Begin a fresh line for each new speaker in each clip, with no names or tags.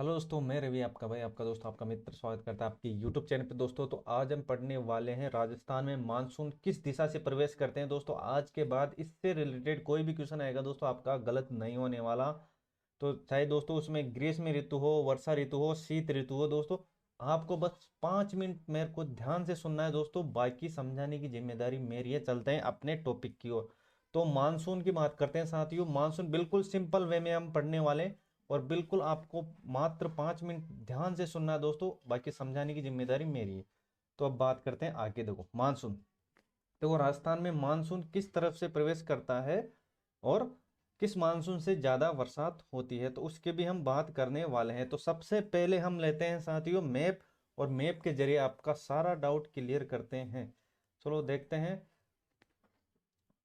Hello दोस्तों, मैं रवि आपका भाई, आपका दोस्त, आपका मित्र स्वागत करता है आपके यूट्यूब चैनल पे। दोस्तों तो आज हम पढ़ने वाले हैं राजस्थान में मानसून किस दिशा से प्रवेश करते हैं। दोस्तों आज के बाद इससे रिलेटेड कोई भी क्वेश्चन आएगा दोस्तों आपका गलत नहीं होने वाला। तो चाहे दोस्तों उसमें ग्रीष्म ऋतु हो, वर्षा ऋतु हो, शीत ऋतु हो, दोस्तों आपको बस 5 मिनट मेरे को ध्यान से सुनना है दोस्तों, बाकी समझाने की जिम्मेदारी मेरी है। चलते हैं अपने टॉपिक की ओर। तो मानसून की बात करते हैं साथियों। मानसून बिल्कुल सिंपल वे में हम पढ़ने वाले हैं और बिल्कुल आपको मात्र 5 मिनट ध्यान से सुनना है दोस्तों, बाकी समझाने की जिम्मेदारी मेरी है। तो अब बात करते हैं आगे। देखो मानसून, देखो राजस्थान में मानसून किस तरफ से प्रवेश करता है और किस मानसून से ज्यादा बरसात होती है, तो उसके भी हम बात करने वाले हैं। तो सबसे पहले हम लेते हैं साथियों मैप, और मैप के जरिए आपका सारा डाउट क्लियर करते हैं। चलो देखते हैं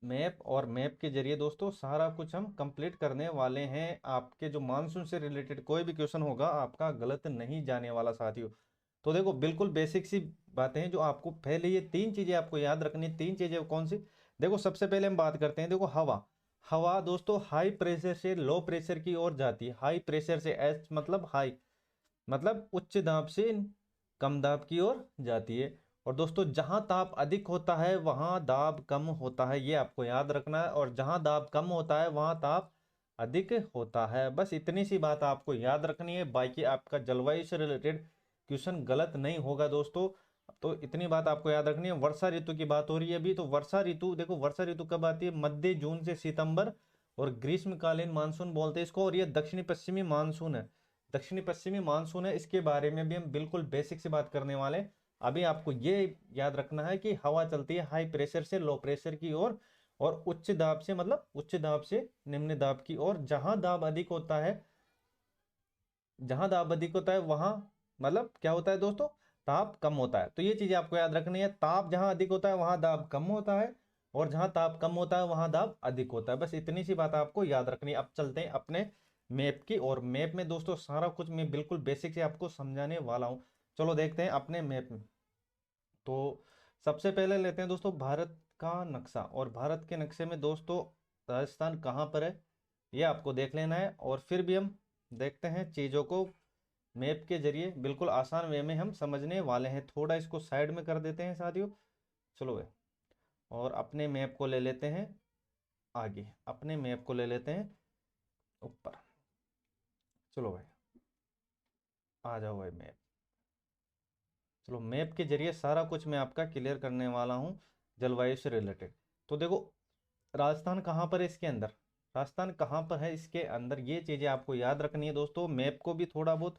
मैप, और मैप के जरिए दोस्तों सारा कुछ हम कंप्लीट करने वाले हैं। आपके जो मानसून से रिलेटेड कोई भी क्वेश्चन होगा आपका गलत नहीं जाने वाला साथियों। तो देखो बिल्कुल बेसिक सी बातें हैं जो आपको पहले, ये तीन चीजें आपको याद रखनी। तीन चीजें कौन सी? देखो सबसे पहले हम बात करते हैं, देखो हवा। हवा दोस्तों हाई प्रेशर से लो प्रेशर की ओर जाती है। हाई प्रेशर से, एच मतलब हाई, मतलब उच्च दाब से कम दाब की ओर जाती है। और दोस्तों जहां ताप अधिक होता है वहां दाब कम होता है, ये आपको याद रखना है। और जहां दाब कम होता है वहां ताप अधिक होता है। बस इतनी सी बात आपको याद रखनी है, बाकी आपका जलवायु से रिलेटेड क्वेश्चन गलत नहीं होगा दोस्तों। तो इतनी बात आपको याद रखनी है। वर्षा ऋतु की बात हो रही है अभी, तो वर्षा ऋतु देखो, वर्षा ऋतु कब आती है? मध्य जून से सितंबर। और ग्रीष्मकालीन मानसून बोलते हैं इसको, और ये दक्षिणी पश्चिमी मानसून है। दक्षिणी पश्चिमी मानसून है, इसके बारे में भी हम बिल्कुल बेसिक से बात करने वाले हैं। अभी आपको ये याद रखना है कि हवा चलती है हाई प्रेशर से लो प्रेशर की ओर, और उच्च दाब से मतलब उच्च दाब से निम्न दाब की ओर। जहां दाब अधिक होता है, जहां दाब अधिक होता है वहां मतलब क्या होता है दोस्तों? ताप कम होता है। तो ये चीजें आपको याद रखनी है। ताप जहां अधिक होता है वहां दाब कम होता है, और जहां ताप कम होता है वहां दाब अधिक होता है। बस इतनी सी बात आपको याद रखनी है। अब चलते हैं अपने मैप की, और मैप में दोस्तों सारा कुछ मैं बिल्कुल बेसिक से आपको समझाने वाला हूँ। चलो देखते हैं अपने मैप में। तो सबसे पहले लेते हैं दोस्तों भारत का नक्शा, और भारत के नक्शे में दोस्तों राजस्थान कहाँ पर है ये आपको देख लेना है। और फिर भी हम देखते हैं चीज़ों को मैप के जरिए, बिल्कुल आसान वे में हम समझने वाले हैं। थोड़ा इसको साइड में कर देते हैं साथियों। चलो भाई, और अपने मैप को ले लेते हैं आगे, अपने मैप को ले लेते हैं ऊपर। चलो भाई, आ जाओ भाई मैप। चलो मैप के जरिए सारा कुछ मैं आपका क्लियर करने वाला हूँ जलवायु से रिलेटेड। तो देखो राजस्थान कहाँ पर है इसके अंदर, राजस्थान कहाँ पर है इसके अंदर, ये चीज़ें आपको याद रखनी है दोस्तों। मैप को भी थोड़ा बहुत,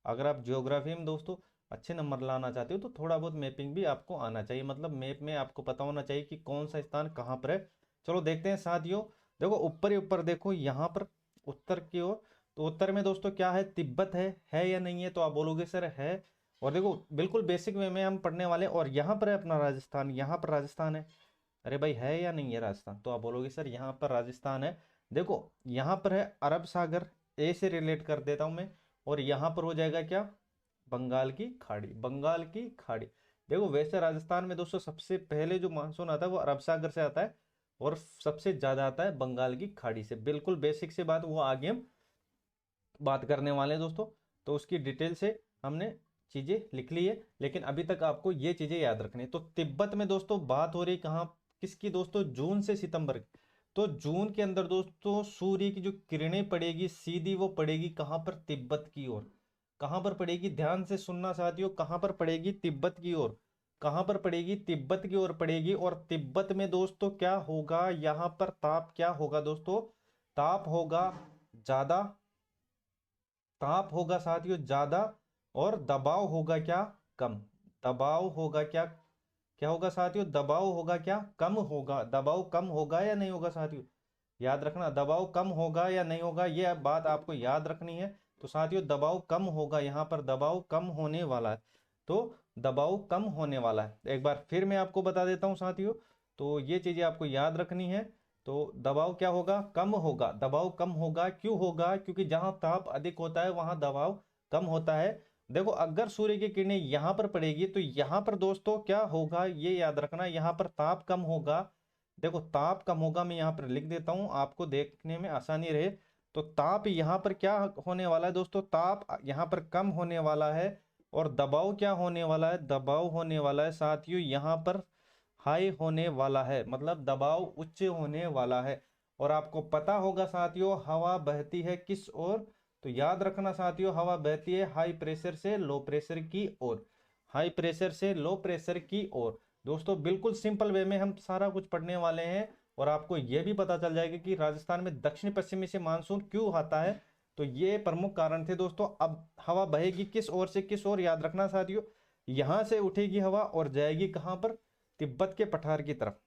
अगर आप ज्योग्राफी में दोस्तों अच्छे नंबर लाना चाहते हो तो थोड़ा बहुत मैपिंग भी आपको आना चाहिए, मतलब मैप में आपको पता होना चाहिए कि कौन सा स्थान कहाँ पर है। चलो देखते हैं साथियों। देखो ऊपर ही ऊपर देखो यहाँ पर उत्तर की ओर। तो उत्तर में दोस्तों क्या है? तिब्बत है या नहीं है? तो आप बोलोगे सर है। और देखो बिल्कुल बेसिक वे में हम पढ़ने वाले हैं। और यहाँ पर है अपना राजस्थान, यहाँ पर राजस्थान है। अरे भाई है या नहीं है राजस्थान? तो आप बोलोगे सर यहाँ पर राजस्थान है। देखो यहाँ पर है अरब सागर, ए से रिलेट कर देता हूँ मैं। और यहाँ पर हो जाएगा क्या? बंगाल की खाड़ी, बंगाल की खाड़ी। देखो वैसे राजस्थान में दोस्तों सबसे पहले जो मानसून आता है वो अरब सागर से आता है, और सबसे ज्यादा आता है बंगाल की खाड़ी से। बिल्कुल बेसिक से बात, वो आगे हम बात करने वाले हैं दोस्तों। तो उसकी डिटेल से हमने चीजें लिख ली है, लेकिन अभी तक आपको ये चीजें याद रखनी है। तो तिब्बत में दोस्तों बात हो रही कहाँ किसकी दोस्तों? जून से सितंबर की। तो जून के अंदर दोस्तों सूर्य की जो किरणें पड़ेगी सीधी, वो पड़ेगी कहाँ पर? तिब्बत की ओर। कहाँ पर पड़ेगी? ध्यान से सुनना साथियों, कहाँ पर पड़ेगी? तिब्बत की ओर। कहाँ पर पड़ेगी? तिब्बत की ओर पड़ेगी। और तिब्बत में दोस्तों क्या होगा? यहाँ पर ताप क्या होगा दोस्तों? ताप होगा ज्यादा, ताप होगा साथियों ज्यादा, और दबाव होगा क्या? कम। दबाव होगा क्या? क्या होगा साथियों? दबाव होगा क्या? कम होगा। दबाव कम होगा या नहीं होगा साथियों? याद रखना, दबाव कम होगा या नहीं होगा, ये बात आपको याद रखनी है। तो साथियों दबाव कम होगा, यहाँ पर दबाव कम होने वाला है। तो दबाव कम होने वाला है, एक बार फिर मैं आपको बता देता हूँ साथियों। तो ये चीजें आपको याद रखनी है। तो दबाव क्या होगा? कम होगा। दबाव कम होगा, क्यों होगा? क्योंकि जहां ताप अधिक होता है वहां दबाव कम होता है। देखो अगर सूर्य की किरणें यहां पर पड़ेगी तो यहां पर दोस्तों क्या होगा ये याद रखना, यहां पर ताप कम होगा। देखो ताप कम होगा, मैं यहाँ पर लिख देता हूँ आपको देखने में आसानी रहे। तो ताप यहाँ पर क्या होने वाला है दोस्तों, ताप यहाँ पर कम होने वाला है, और दबाव क्या होने वाला है, दबाव होने वाला है साथियों यहाँ पर हाई होने वाला है, मतलब दबाव उच्च होने वाला है। और आपको पता होगा साथियों हवा बहती है किस ओर, तो याद रखना साथियों हवा बहती है हाई प्रेशर से लो प्रेशर की ओर, हाई प्रेशर से लो प्रेशर की ओर। दोस्तों बिल्कुल सिंपल वे में हम सारा कुछ पढ़ने वाले हैं, और आपको यह भी पता चल जाएगा कि राजस्थान में दक्षिण पश्चिमी से मानसून क्यों आता है। तो ये प्रमुख कारण थे दोस्तों। अब हवा बहेगी किस ओर से किस ओर, याद रखना साथियों, यहां से उठेगी हवा और जाएगी कहां पर, तिब्बत के पठार की तरफ,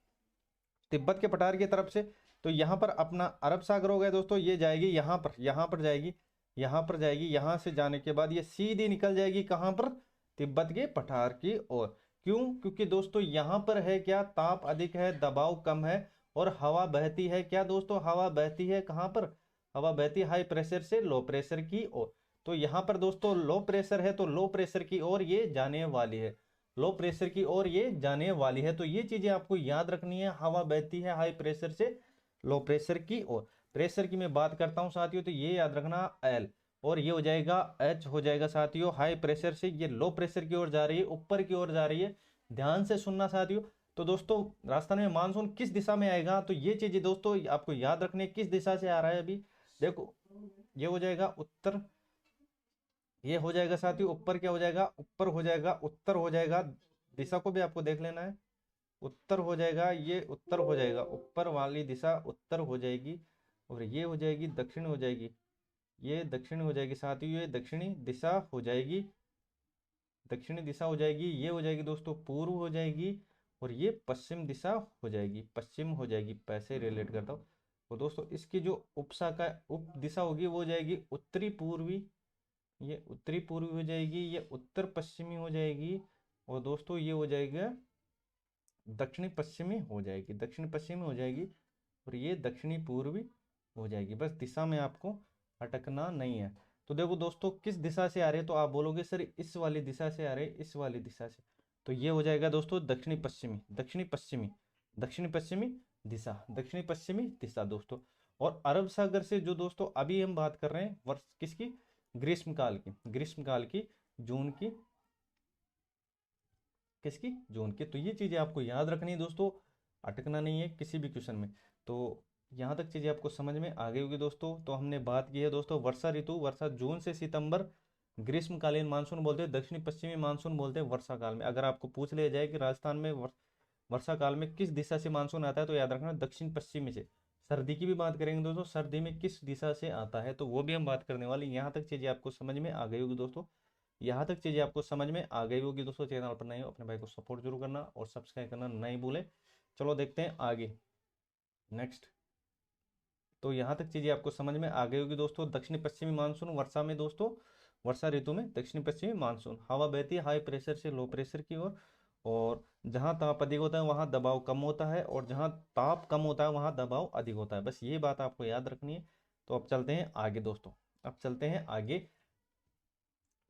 तिब्बत के पठार की तरफ से। तो यहाँ पर अपना अरब सागर हो गया दोस्तों, ये जाएगी यहाँ पर जाएगी, यहाँ पर जाएगी, यहाँ से जाने के बाद ये सीधी निकल जाएगी कहाँ पर, तिब्बत के पठार की ओर। क्यों, क्योंकि दोस्तों यहाँ पर है क्या, ताप अधिक है, दबाव कम है, और हवा बहती है क्या दोस्तों, हवा बहती है कहाँ पर, हवा बहती है हाई प्रेशर से लो प्रेशर की ओर। तो यहाँ पर दोस्तों लो प्रेशर है, तो लो प्रेशर की ओर ये जाने वाली है, लो प्रेशर की ओर ये जाने वाली है। तो ये चीजें आपको याद रखनी है, हवा बहती है हाई प्रेशर से लो प्रेशर की ओर। प्रेशर की मैं बात करता हूं साथियों, तो ये याद रखना एल, और ये हो जाएगा एच हो जाएगा साथियों, हाई प्रेशर से ये लो प्रेशर की ओर जा रही है, ऊपर की ओर जा रही है। ध्यान से सुनना साथियों। तो दोस्तों राजस्थान में मानसून किस दिशा में आएगा, तो ये चीजें दोस्तों आपको याद रखनी है, किस दिशा से आ रहा है। अभी देखो ये हो जाएगा उत्तर, ये हो जाएगा साथियों ऊपर, क्या हो जाएगा, ऊपर हो जाएगा, उत्तर हो जाएगा, दिशा को भी आपको देख लेना है, उत्तर हो जाएगा, ये उत्तर हो जाएगा, ऊपर वाली दिशा उत्तर हो जाएगी, और ये हो जाएगी दक्षिण हो जाएगी, ये दक्षिण हो जाएगी साथियों, ये दक्षिणी दिशा हो जाएगी, दक्षिणी दिशा हो जाएगी, ये हो जाएगी दोस्तों पूर्व हो जाएगी, और ये पश्चिम दिशा हो जाएगी, पश्चिम हो जाएगी, पैसे रिलेट करता हूँ। तो दोस्तों इसकी जो उपशाखा उप दिशा होगी वो हो जाएगी उत्तरी पूर्वी, ये उत्तरी पूर्वी हो जाएगी, ये उत्तर पश्चिमी हो जाएगी, और दोस्तों ये हो जाएगा दक्षिणी पश्चिमी हो जाएगी, दक्षिण पश्चिमी हो जाएगी, और ये दक्षिणी पूर्वी हो जाएगी। बस दिशा में आपको अटकना नहीं है। तो देखो दोस्तों किस दिशा से आ रहे हैं, तो आप बोलोगे सर इस वाली दिशा से आ रहे हैं, इस वाली दिशा से, तो ये हो जाएगा दोस्तों दक्षिणी पश्चिमी, दक्षिणी पश्चिमी, दक्षिणी पश्चिमी दिशा, दक्षिणी पश्चिमी दिशा दोस्तों। और अरब सागर से जो दोस्तों अभी हम बात कर रहे हैं वर्ष किसकी, ग्रीष्मकाल की, ग्रीष्मकाल की, जून की, किसकी, जून की। तो ये चीजें आपको याद रखनी है दोस्तों, अटकना नहीं है किसी भी क्वेश्चन में। तो यहाँ तक चीजें आपको समझ में आ गई होगी दोस्तों। तो हमने बात की है दोस्तों वर्षा ऋतु, वर्षा जून से सितंबर, ग्रीष्मकालीन मानसून बोलते हैं, दक्षिणी पश्चिमी मानसून बोलते हैं वर्षा काल में। अगर आपको पूछ लिया जाए कि राजस्थान में वर्षा काल में किस दिशा से मानसून आता है, तो याद रखना दक्षिण पश्चिमी से। सर्दी की भी बात करेंगे दोस्तों, सर्दी में किस दिशा से आता है, तो वो भी हम बात करने वाले। यहाँ तक चीजें आपको समझ में आ गई होगी दोस्तों, यहाँ तक चीजें आपको समझ में आ गई होगी दोस्तों। चैनल पर नए हो अपने भाई को सपोर्ट जरूर करना और सब्सक्राइब करना नहीं भूले। चलो देखते हैं आगे नेक्स्ट। तो यहाँ तक चीजें आपको समझ में आ गई होगी दोस्तों। दक्षिणी पश्चिमी मानसून वर्षा में दोस्तों, वर्षा ऋतु में दक्षिणी पश्चिमी मानसून, हवा बहती है हाई प्रेशर से लो प्रेशर की ओर, और जहाँ ताप अधिक होता है वहाँ दबाव कम होता है, और जहाँ ताप कम होता है वहाँ दबाव अधिक होता है। बस ये बात आपको याद रखनी है। तो अब चलते हैं आगे दोस्तों, अब चलते हैं आगे।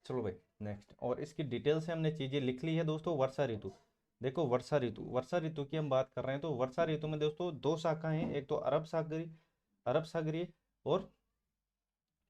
चलो भाई नेक्स्ट, और इसकी डिटेल से हमने चीजें लिख ली है दोस्तों। वर्षा ऋतु, देखो वर्षा ऋतु, वर्षा ऋतु की हम बात कर रहे हैं। तो वर्षा ऋतु में दोस्तों दो शाखाएं हैं, एक तो अरब सागरी, अरब सागरीय, और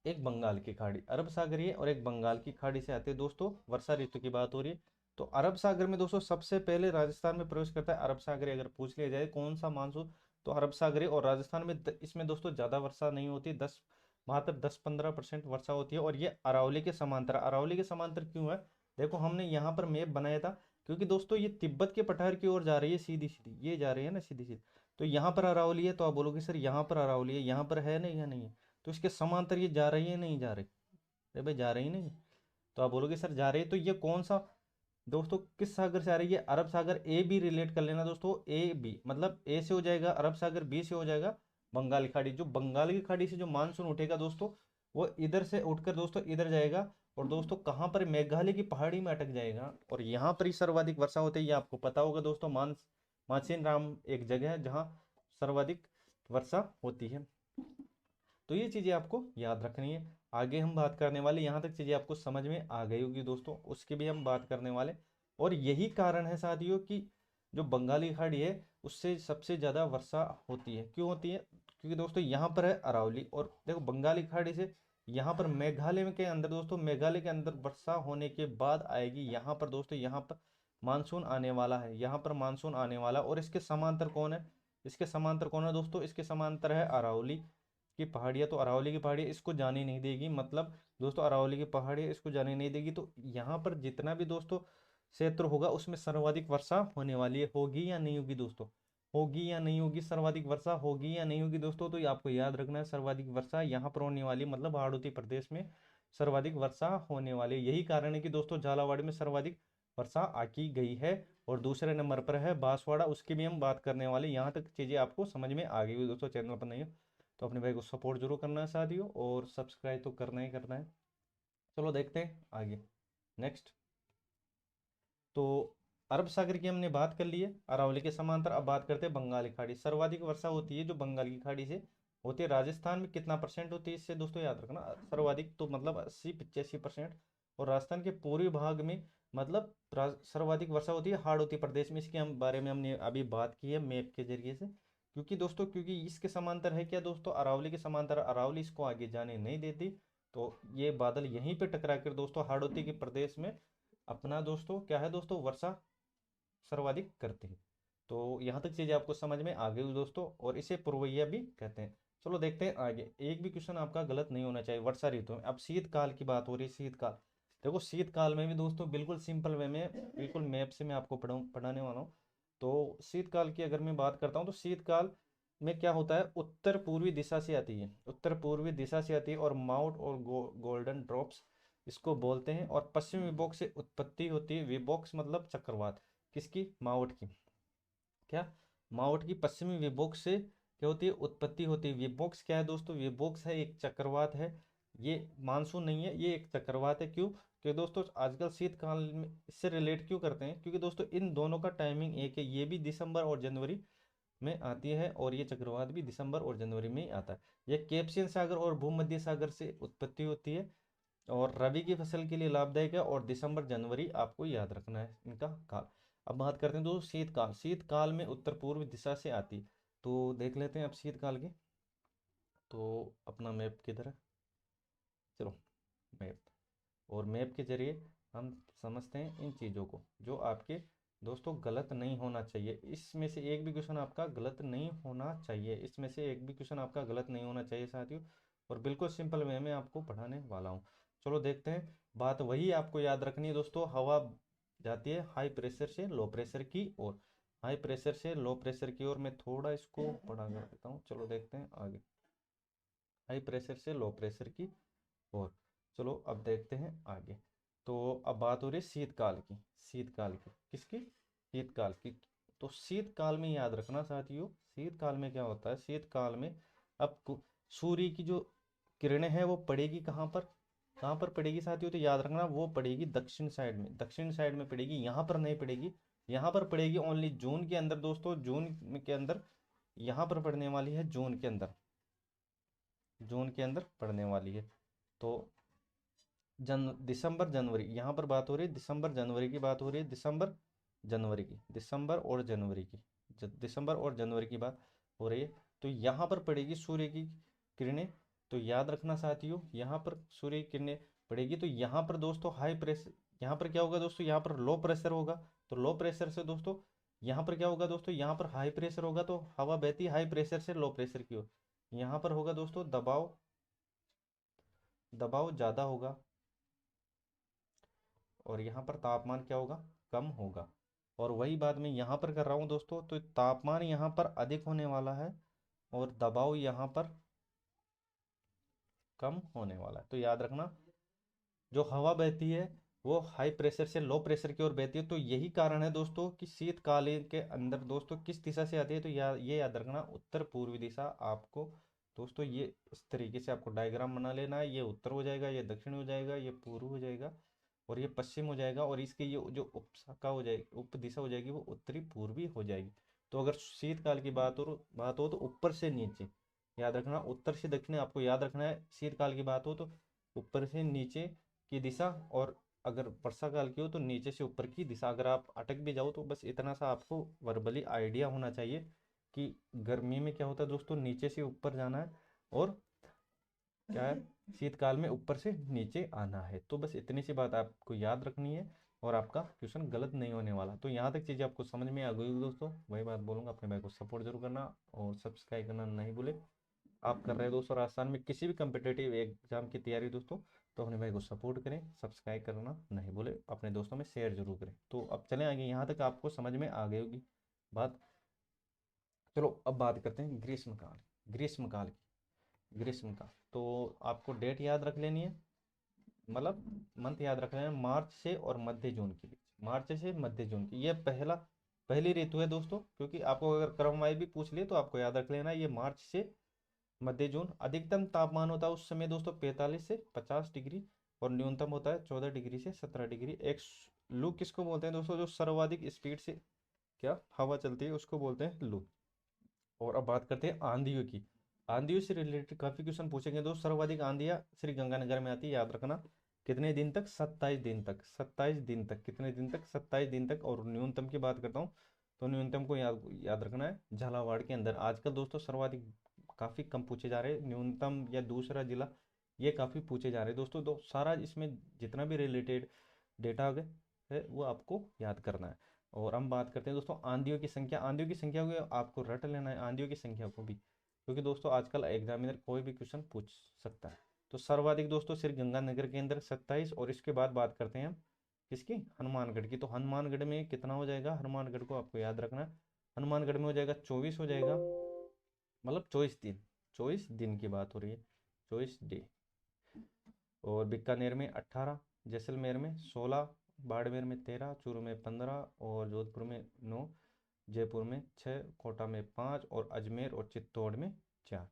एक बंगाल की खाड़ी, अरब सागरीय और एक बंगाल की खाड़ी से आते हैं दोस्तों। वर्षा ऋतु की बात हो रही है। तो अरब सागर में दोस्तों सबसे पहले राजस्थान में प्रवेश करता है अरब सागरीय। अगर पूछ लिया जाए कौन सा मानसून, तो अरब सागरीय। और राजस्थान में इसमें दोस्तों ज्यादा वर्षा नहीं होती, 10 मात्र 10-15% वर्षा होती है, और ये अरावली के समांतर, अरावली के समांतर क्यों है, देखो हमने यहाँ पर मैप बनाया था, क्योंकि दोस्तों ये तिब्बत के पठार की ओर जा रही है, सीधी सीधी ये जा रही है ना, सीधी सीधी। तो यहाँ पर अरावली है, तो आप बोलोगे सर यहाँ पर अरावली है, यहाँ पर है नहीं, या नहीं है, तो इसके समांतर ये जा रही है नहीं जा रही, अरे भाई जा रही नहीं, तो आप बोलोगे सर जा रही है। तो ये कौन सा दोस्तों किस सागर से आ रही है, अरब सागर। ए बी रिलेट कर लेना दोस्तों, ए बी मतलब ए से हो जाएगा अरब सागर, बी से हो जाएगा बंगाल की खाड़ी। जो बंगाल की खाड़ी से जो मानसून उठेगा दोस्तों, वो इधर से उठकर दोस्तों इधर जाएगा, और दोस्तों कहाँ पर, मेघालय की पहाड़ी में अटक जाएगा, और यहाँ पर ही सर्वाधिक वर्षा होती है। ये आपको पता होगा दोस्तों, मानसीन राम एक जगह है जहाँ सर्वाधिक वर्षा होती है। तो ये चीजें आपको याद रखनी है। आगे हम बात करने वाले, यहाँ तक चीजें आपको समझ में आ गई होगी दोस्तों, उसकी भी हम बात करने वाले। और यही कारण है साथियों कि जो बंगाली खाड़ी है उससे सबसे ज्यादा वर्षा होती है। क्यों होती है, क्योंकि दोस्तों यहाँ पर है अरावली, और देखो बंगाली खाड़ी से यहाँ पर मेघालय के अंदर दोस्तों, मेघालय के अंदर वर्षा होने के बाद आएगी यहाँ पर दोस्तों, यहाँ पर मानसून आने वाला है, यहाँ पर मानसून आने वाला। और इसके समांतर कौन है, इसके समांतर कौन है दोस्तों, इसके समांतर है अरावली की पहाड़ियाँ। तो अरावली की पहाड़ियाँ इसको जाने नहीं देगी, मतलब दोस्तों अरावली की पहाड़ियाँ इसको जाने नहीं देगी। तो यहाँ पर जितना भी दोस्तों क्षेत्र होगा उसमें सर्वाधिक वर्षा होने वाली है। होगी या नहीं होगी दोस्तों, होगी या नहीं होगी, सर्वाधिक वर्षा होगी या नहीं होगी दोस्तों। तो ये आपको याद रखना है, सर्वाधिक वर्षा यहाँ पर होने वाली, मतलब हाड़ौती प्रदेश में सर्वाधिक वर्षा होने वाली है। यही कारण है कि दोस्तों झालावाड़ में सर्वाधिक वर्षा आकी गई है। और दूसरे नंबर पर है बांसवाड़ा, उसकी भी हम बात करने वाले। यहाँ तक चीज़ें आपको समझ में आ गई दोस्तों। चैनल पर नहीं हो तो अपने भाई को सपोर्ट जरूर करना है साथियों, और सब्सक्राइब तो करना ही करना है। चलो देखते हैं आगे नेक्स्ट। तो अरब सागर की हमने बात कर ली है, अरावली के समांतर। अब बात करते हैं बंगाल की खाड़ी। सर्वाधिक वर्षा होती है जो बंगाल की खाड़ी से होती है। राजस्थान में कितना परसेंट होती है इससे दोस्तों याद रखना, सर्वाधिक तो मतलब 80-85%। और राजस्थान के पूर्वी भाग में मतलब सर्वाधिक वर्षा होती है हाड़ौती प्रदेश में। इसके हम बारे में हमने अभी बात की है मैप के जरिए से। क्योंकि दोस्तों क्योंकि इसके समांतर है क्या दोस्तों, अरावली के समांतर, अरावली इसको आगे जाने नहीं देती। तो ये बादल यहीं पे टकरा कर दोस्तों हाड़ौती के प्रदेश में अपना दोस्तों क्या है दोस्तों वर्षा सर्वाधिक करते हैं। तो यहाँ तक चीज़ें आपको समझ में आ गई दोस्तों, और इसे पुरवैया भी कहते हैं। चलो देखते हैं आगे, एक भी क्वेश्चन आपका गलत नहीं होना चाहिए वर्षा ऋतु में। अब शीतकाल की बात हो रही है, शीतकाल। देखो शीतकाल में भी दोस्तों बिल्कुल सिंपल वे में, बिल्कुल मैप से मैं आपको पढ़ाने वाला हूँ। तो शीतकाल की अगर मैं बात करता हूँ, तो शीतकाल में क्या होता है, उत्तर पूर्वी दिशा से आती है, उत्तर पूर्वी दिशा से आती है। और माउंट और गोल्डन ड्रॉप्स इसको बोलते हैं। और पश्चिम विभोग से उत्पत्ति होती है। विभोग मतलब चक्रवात, किसकी, मावट की। क्या, मावट की पश्चिमी विभोग से क्या होती है, उत्पत्ति होती है। विभोग क्या है दोस्तों, विभोग है एक चक्रवात है, ये मानसून नहीं है, ये एक चक्रवात है। क्यों, क्योंकि दोस्तों आजकल शीतकाल में इससे रिलेट क्यों करते हैं, क्योंकि दोस्तों इन दोनों का टाइमिंग एक है। ये भी दिसंबर और जनवरी में आती है, और ये चक्रवात भी दिसंबर और जनवरी में ही आता है। यह कैप्सियन सागर और भूमध्य सागर से उत्पत्ति होती है, और रबी की फसल के लिए लाभदायक है। और दिसंबर जनवरी आपको याद रखना है इनका काल। अब बात करते हैं दोस्तों शीतकाल। शीतकाल में उत्तर पूर्व दिशा से आती, तो देख लेते हैं अब शीतकाल के। तो अपना मैप किधर है, चलो मैप, और मैप के जरिए हम समझते हैं इन चीज़ों को जो आपके दोस्तों गलत नहीं होना चाहिए। इसमें से एक भी क्वेश्चन आपका गलत नहीं होना चाहिए, इसमें से एक भी क्वेश्चन आपका गलत नहीं होना चाहिए साथियों। और बिल्कुल सिंपल वे में आपको पढ़ाने वाला हूँ। चलो देखते हैं, बात वही आपको याद रखनी है दोस्तों। हवा जाती है हाई प्रेशर से लो प्रेशर की ओर, हाई प्रेशर से लो प्रेशर की ओर। मैं थोड़ा इसको बड़ा कर देता हूँ, चलो देखते हैं आगे। हाई प्रेशर से लो प्रेशर की ओर। चलो अब देखते हैं आगे। तो अब बात हो रही है शीतकाल की, शीतकाल की किसकी, शीतकाल की। तो शीतकाल में याद रखना साथियों, शीतकाल में क्या होता है, शीतकाल में अब सूर्य की जो किरणें हैं वो पड़ेगी कहाँ पर, कहाँ पर पड़ेगी साथियों, तो याद रखना वो पड़ेगी दक्षिण साइड में, दक्षिण साइड में पड़ेगी। यहाँ पर नहीं पड़ेगी, यहाँ पर पड़ेगी ओनली जून के अंदर दोस्तों, जून के अंदर यहाँ पर पड़ने वाली है, जून के अंदर, जून के अंदर पड़ने वाली है। तो दिसंबर जनवरी, यहाँ पर बात हो रही है दिसंबर जनवरी की, बात हो रही है दिसंबर जनवरी की, दिसंबर और जनवरी की, दिसंबर और जनवरी की बात हो रही है। तो यहाँ पर पड़ेगी सूर्य की किरणें। तो याद रखना साथियों, यहाँ पर सूर्य की किरणें पड़ेगी। तो यहाँ पर दोस्तों हाई प्रेशर, यहाँ पर क्या होगा दोस्तों, यहाँ पर लो प्रेशर होगा। तो लो प्रेशर से दोस्तों यहाँ पर क्या होगा दोस्तों, यहाँ पर हाई प्रेशर होगा। तो हवा बहती हाई प्रेशर से लो प्रेशर की ओर। यहाँ पर होगा दोस्तों दबाव, दबाव ज़्यादा होगा। और यहाँ पर तापमान क्या होगा, कम होगा। और वही बात मैं यहाँ पर कर रहा हूँ दोस्तों, तो तापमान यहाँ पर अधिक होने वाला है, और दबाव यहाँ पर कम होने वाला है। तो याद रखना, जो हवा बहती है वो हाई प्रेशर से लो प्रेशर की ओर बहती है। तो यही कारण है दोस्तों कि शीतकालीन के अंदर दोस्तों किस दिशा से आती है, तो ये याद रखना उत्तर पूर्वी दिशा। आपको दोस्तों ये इस तरीके से आपको डायग्राम बना लेना है। ये उत्तर हो जाएगा, ये दक्षिण हो जाएगा, ये पूर्व हो जाएगा, और ये पश्चिम हो जाएगा। और इसके ये जो उप शाखा हो जाएगी, उप दिशा हो जाएगी, वो उत्तरी पूर्वी हो जाएगी। तो अगर शीतकाल की बात हो तो ऊपर से नीचे याद रखना, उत्तर से दक्षिण आपको याद रखना है। शीतकाल की बात हो तो ऊपर से नीचे की दिशा, और अगर वर्षा काल की हो तो नीचे से ऊपर की दिशा। अगर आप अटक भी जाओ तो बस इतना सा आपको वर्बली आइडिया होना चाहिए कि गर्मी में क्या होता है दोस्तों, नीचे से ऊपर जाना है, और क्या है, शीतकाल में ऊपर से नीचे आना है। तो बस इतनी सी बात आपको याद रखनी है और आपका क्वेश्चन गलत नहीं होने वाला। तो यहाँ तक चीज़ें आपको समझ में आ गई होगी दोस्तों। वही बात बोलूँगा, अपने भाई को सपोर्ट जरूर करना और सब्सक्राइब करना नहीं भूले। आप कर रहे हैं दोस्तों राजस्थान में किसी भी कम्पिटेटिव एग्जाम की तैयारी दोस्तों, तो अपने भाई को सपोर्ट करें, सब्सक्राइब करना नहीं भूले, अपने दोस्तों में शेयर जरूर करें। तो अब चले आगे, यहाँ तक आपको समझ में आ गई होगी बात। चलो अब बात करते हैं ग्रीष्मकाल, ग्रीष्मकाल की। ग्रीष्मकाल तो आपको डेट याद रख लेनी है, मतलब मंथ याद रख लेना, मार्च से और मध्य जून के बीच, मार्च से मध्य जून की ये पहली ऋतु है दोस्तों। क्योंकि आपको अगर क्रम वाइज भी पूछ लिए तो आपको याद रख लेना, ये मार्च से मध्य जून। अधिकतम तापमान होता है उस समय दोस्तों 45 से 50 डिग्री, और न्यूनतम होता है 14 डिग्री से 17 डिग्री। एक लू किसको बोलते हैं दोस्तों, जो सर्वाधिक स्पीड से क्या हवा चलती है उसको बोलते हैं लू। और अब बात करते हैं आंधियों की। आंधियों से रिलेटेड काफी क्वेश्चन पूछेंगे दोस्तों। सर्वाधिक आंधियां श्री गंगानगर में आती है, याद रखना। कितने दिन तक, 27 दिन तक, 27 दिन तक, कितने दिन तक, 27 दिन तक। और न्यूनतम की बात करता हूँ, तो न्यूनतम को याद याद रखना है झालावाड़ के अंदर। आजकल दोस्तों सर्वाधिक काफी कम पूछे जा रहे हैं, न्यूनतम या दूसरा जिला, ये काफी पूछे जा रहे हैं दोस्तों। तो सारा इसमें जितना भी रिलेटेड डेटा है वो आपको याद करना है। और हम बात करते हैं दोस्तों आंधियों की संख्या। आंधियों की संख्या को आपको रट लेना है, आंधियों की संख्या को भी, क्योंकि दोस्तों आजकल एग्जामिनर कोई भी क्वेश्चन पूछ सकता है। तो सर्वाधिक दोस्तों श्री गंगानगर के अंदर 27। और इसके बाद बात करते हैं हम किसकी, हनुमानगढ़ की। तो हनुमानगढ़ में कितना हो जाएगा, हनुमानगढ़ को आपको याद रखना है। हनुमानगढ़ में हो जाएगा 24 हो जाएगा, मतलब 24 दिन, 24 दिन की बात हो रही है, 24 डे। और बीकानेर में 18, जैसलमेर में 16, बाड़मेर में 13, चूरू में 15, और जोधपुर में 9, जयपुर में 6, कोटा में 5, और अजमेर और चित्तौड़ में 4।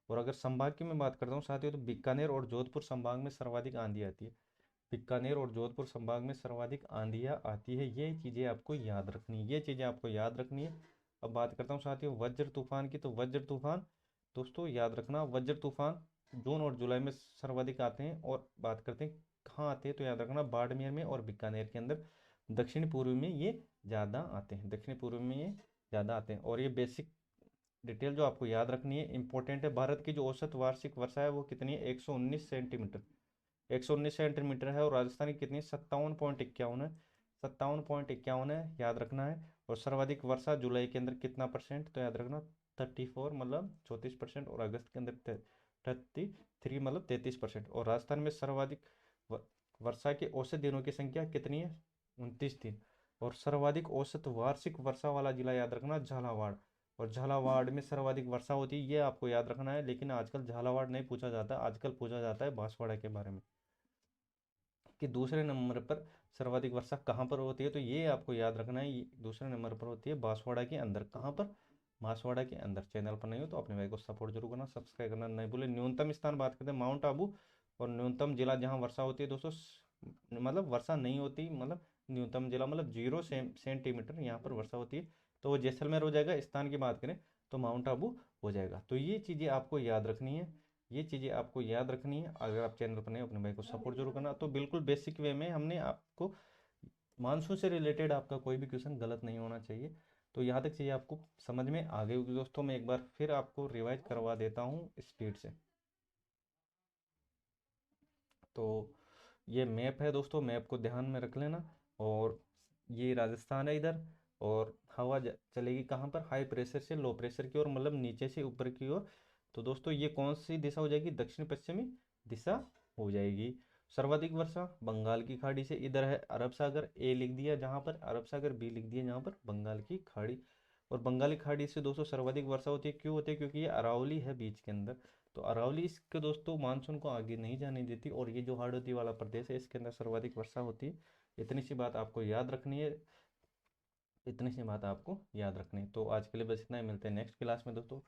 और अगर संभाग की मैं बात करता हूँ साथियों, तो बीकानेर और जोधपुर संभाग में सर्वाधिक आंधी आती है। बीकानेर और जोधपुर संभाग में सर्वाधिक आंधियाँ आती है। ये चीज़ें आपको याद रखनी है, ये चीज़ें आपको याद रखनी है। अब बात करता हूँ साथियों वज्र तूफान की। तो वज्र तूफान दोस्तों याद रखना, वज्र तूफान जून और जुलाई में सर्वाधिक आते हैं। और बात करते हैं कहाँ आते हैं, तो याद रखना बाड़मेर में और बीकानेर के अंदर। दक्षिण पूर्व में ये ज़्यादा आते हैं, दक्षिण पूर्व में ये ज़्यादा आते हैं। और ये बेसिक डिटेल जो आपको याद रखनी है, इंपॉर्टेंट है। भारत की जो औसत वार्षिक वर्षा है वो कितनी है, 119 सेंटीमीटर, 119 सेंटीमीटर है। और राजस्थान की कितनी, 57.51 है, 57.51 है, याद रखना है। और सर्वाधिक वर्षा जुलाई के अंदर कितना परसेंट, तो याद रखना 34, मतलब 34%। और अगस्त के अंदर 33, मतलब 33%। और राजस्थान में सर्वाधिक वर्षा के औसत दिनों की संख्या कितनी है, 29 दिन। और सर्वाधिक औसत वार्षिक वर्षा वाला जिला याद रखना झालावाड़। और झालावाड़ में सर्वाधिक वर्षा होती है, ये आपको याद रखना है। लेकिन आजकल झालावाड़ नहीं पूछा जाता, आजकल पूछा जाता है बांसवाड़ा के बारे में, कि दूसरे नंबर पर सर्वाधिक वर्षा कहाँ पर होती है। तो ये आपको याद रखना है, ये दूसरे नंबर पर होती है बांसवाड़ा के अंदर। कहाँ पर, बांसवाड़ा के अंदर। चैनल पर नहीं हो तो अपने भाई को सपोर्ट जरूर करना, सब्सक्राइब करना नहीं भूले। न्यूनतम स्थान बात करते हैं माउंट आबू। और न्यूनतम जिला जहाँ वर्षा होती है दोस्तों, मतलब वर्षा नहीं होती, मतलब न्यूनतम जिला मतलब 0 सेंटीमीटर यहाँ पर वर्षा होती है, तो वो जैसलमेर हो जाएगा। स्थान की बात करें तो माउंट आबू हो जाएगा। तो ये चीज़ें आपको याद रखनी है, ये चीज़ें आपको याद रखनी है। अगर आप चैनल पर नए हो अपने भाई को सपोर्ट जरूर करना। तो बिल्कुल बेसिक वे में हमने आपको मानसून से रिलेटेड आपका कोई भी क्वेश्चन गलत नहीं होना चाहिए। तो यहाँ तक चीज़ें आपको समझ में आ गई होगी दोस्तों। मैं एक बार फिर आपको रिवाइज करवा देता हूँ स्पीड से। तो ये मैप है दोस्तों, मैप को ध्यान में रख लेना। और ये राजस्थान है इधर। और हवा चलेगी कहाँ पर, हाई प्रेशर से लो प्रेशर की ओर, मतलब नीचे से ऊपर की ओर। तो दोस्तों ये कौन सी दिशा हो जाएगी, दक्षिण पश्चिमी दिशा हो जाएगी। सर्वाधिक वर्षा बंगाल की खाड़ी से, इधर है अरब सागर, ए लिख दिया जहाँ पर अरब सागर, बी लिख दिया जहाँ पर बंगाल की खाड़ी। और बंगाली खाड़ी से दोस्तों सर्वाधिक वर्षा होती है, क्यों होती है, क्योंकि ये अरावली है बीच के अंदर। तो अरावली इसके दोस्तों मानसून को आगे नहीं जाने देती। और ये जो हाड़ौती वाला प्रदेश है इसके अंदर सर्वाधिक वर्षा होती है। इतनी सी बात आपको याद रखनी है, इतनी सी बात आपको याद रखनी है। तो आज के लिए बस इतना ही, मिलते हैं नेक्स्ट क्लास में दोस्तों।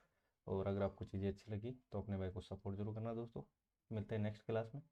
और अगर आपको चीज़ें अच्छी लगी तो अपने भाई को सपोर्ट जरूर करना दोस्तों। मिलते हैं नेक्स्ट क्लास में।